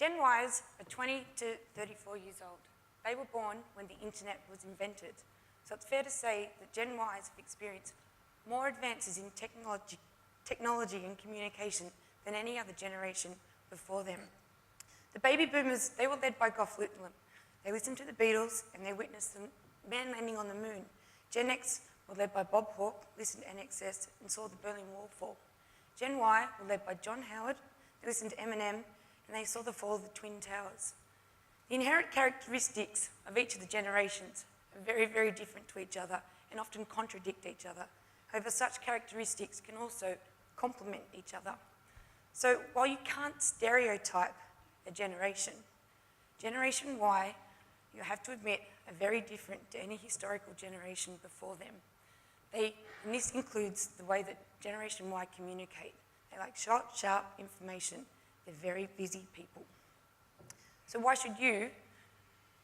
Gen Ys are 20 to 34 years old. They were born when the internet was invented. So it's fair to say that Gen Ys have experienced more advances in technology and communication than any other generation before them. The baby boomers, they were led by Gough Whitlam. They listened to the Beatles and they witnessed the man landing on the moon. Gen X were led by Bob Hawke, listened to NXS and saw the Berlin Wall fall. Gen Y were led by John Howard, they listened to Eminem and they saw the fall of the Twin Towers. The inherent characteristics of each of the generations are very, very different to each other and often contradict each other. However, such characteristics can also complement each other. So while you can't stereotype a generation, Generation Y, you have to admit, are very different to any historical generation before them. And this includes the way that Generation Y communicate. They like short, sharp information. They're very busy people. So why should you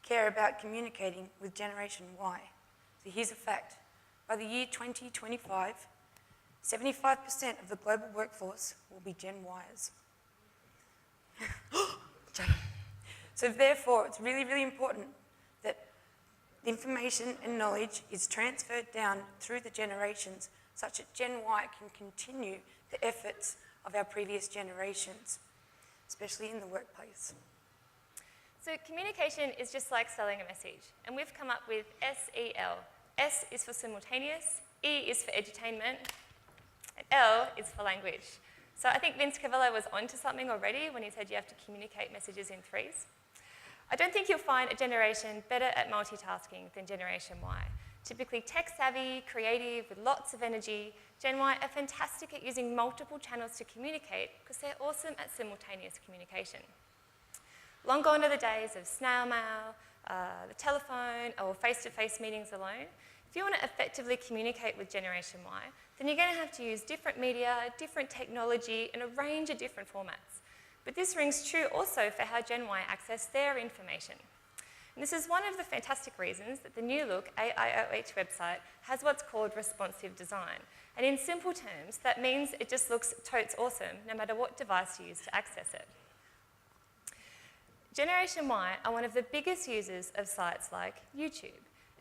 care about communicating with Generation Y? So here's a fact. By the year 2025, 75% of the global workforce will be Gen Ys. So therefore, it's really, really important that information and knowledge is transferred down through the generations such that Gen Y can continue the efforts of our previous generations, especially in the workplace. So communication is just like selling a message, and we've come up with SEL. S is for simultaneous, E is for edutainment, and L is for language. So I think Vince Cavello was onto something already when he said you have to communicate messages in threes. I don't think you'll find a generation better at multitasking than Generation Y. Typically tech-savvy, creative, with lots of energy, Gen Y are fantastic at using multiple channels to communicate because they're awesome at simultaneous communication. Long gone are the days of snail mail, the telephone, or face-to-face meetings alone. If you want to effectively communicate with Generation Y, then you're going to have to use different media, different technology, and a range of different formats. But this rings true also for how Gen Y access their information. And this is one of the fantastic reasons that the new look AIOH website has what's called responsive design. And in simple terms, that means it just looks totes awesome no matter what device you use to access it. Generation Y are one of the biggest users of sites like YouTube.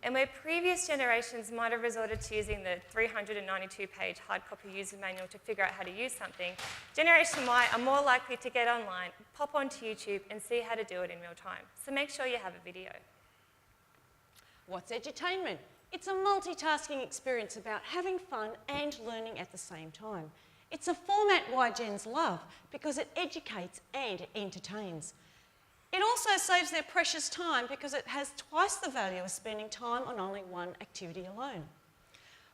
And where previous generations might have resorted to using the 392-page hard copy user manual to figure out how to use something, Generation Y are more likely to get online, pop onto YouTube and see how to do it in real time. So make sure you have a video. What's edutainment? It's a multitasking experience about having fun and learning at the same time. It's a format Y Gens love because it educates and entertains. It also saves their precious time because it has twice the value of spending time on only one activity alone.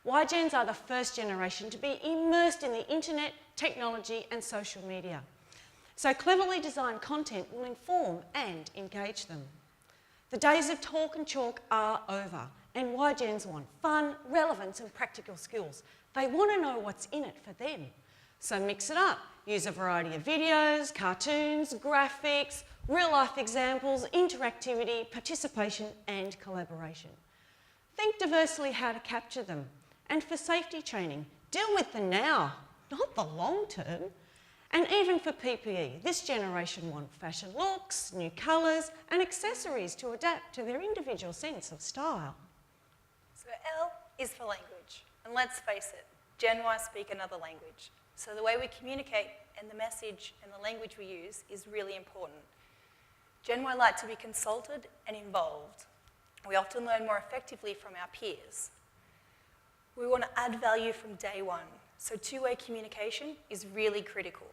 Y Gens are the first generation to be immersed in the internet, technology and social media. So cleverly designed content will inform and engage them. The days of talk and chalk are over and Y Gens want fun, relevance and practical skills. They want to know what's in it for them. So mix it up. Use a variety of videos, cartoons, graphics, real-life examples, interactivity, participation and collaboration. Think diversely how to capture them. And for safety training, deal with the now, not the long term. And even for PPE, this generation want fashion looks, new colours and accessories to adapt to their individual sense of style. So L is for language. And let's face it, Gen Y speak another language. So the way we communicate and the message and the language we use is really important. Gen Y like to be consulted and involved. We often learn more effectively from our peers. We want to add value from day one, so two-way communication is really critical.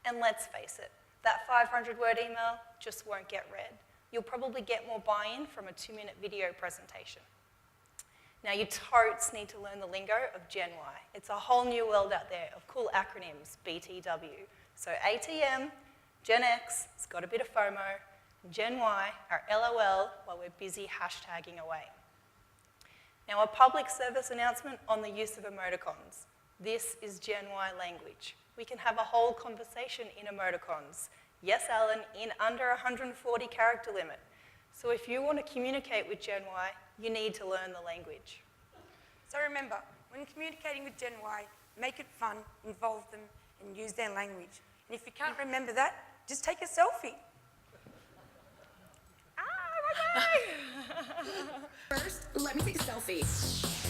And let's face it, that 500-word email just won't get read. You'll probably get more buy-in from a 2-minute video presentation. Now, you totes need to learn the lingo of Gen Y. It's a whole new world out there of cool acronyms, BTW. So ATM, Gen X, it's got a bit of FOMO, Gen Y are LOL while we're busy hashtagging away. Now, a public service announcement on the use of emoticons. This is Gen Y language. We can have a whole conversation in emoticons. Yes, Alan, in under 140 character limit. So if you want to communicate with Gen Y, you need to learn the language. So remember, when communicating with Gen Y, make it fun, involve them, and use their language. And if you can't remember that, just take a selfie. Let me take a selfie.